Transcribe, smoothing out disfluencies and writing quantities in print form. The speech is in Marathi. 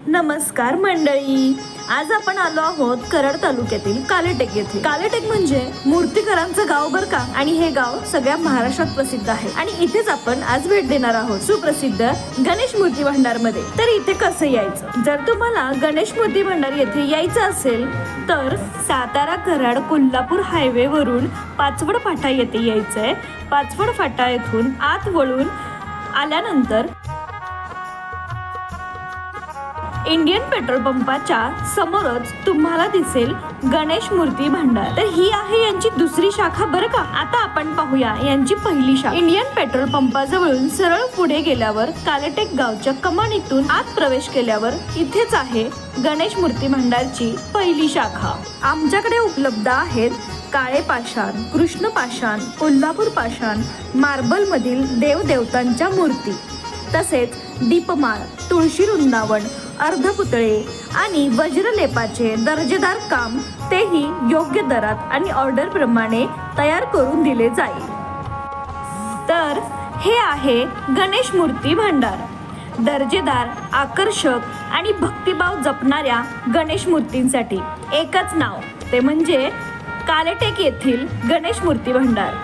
नमस्कार मंडळी, आज आपण आलो आहोत कराड तालुक्यातील कालेटेक येथे. कालेटेक म्हणजे मूर्तिकारांचं गाव बर का. आणि हे गाव सगळ्या महाराष्ट्रात प्रसिद्ध आहे आणि इथेच आपण आज भेट देणार आहोत सुप्रसिद्ध गणेश मूर्ती भंडार मध्ये. तर इथे कसं यायचं? जर तुम्हाला गणेश मूर्ती भंडार येथे यायचं असेल तर सातारा कराड कोल्हापूर हायवे वरून पाचवड फाटा येथे यायचंय. पाचवड फाटा येथून आत वळून आल्यानंतर इंडियन पेट्रोल पंपाच्या समोरच तुम्हाला दिसेल गणेश मूर्ती भंडार. तर ही आहे यांची दुसरी शाखा बरं का. आता आपण पाहूया यांची पहिली शाखा. इंडियन पेट्रोल पंपाजवळून सरळ पुढे गेल्यावर कालेटेक गावच्या कमानीतून आत प्रवेश केल्यावर इथेच आहे गणेश मूर्ती भंडारची पहिली शाखा. आमच्याकडे उपलब्ध आहेत काळे पाषाण, कृष्ण पाषाण, कोल्हापूर पाषाण, मार्बल मधील देवदेवतांच्या मूर्ती, तसेच दीपमाळ, तुळशी वृंदावन, अर्धपुतळे आणि वज्रलेपाचे दर्जेदार काम, तेही योग्य दरात आणि ऑर्डर प्रमाणे तयार करून दिले जाईल. तर हे आहे गणेश मूर्ती भंडार. दर्जेदार, आकर्षक आणि भक्तिभाव जपणाऱ्या गणेश मूर्तींसाठी एकच नाव, ते म्हणजे कालेटेक येथील गणेश मूर्ती भंडार.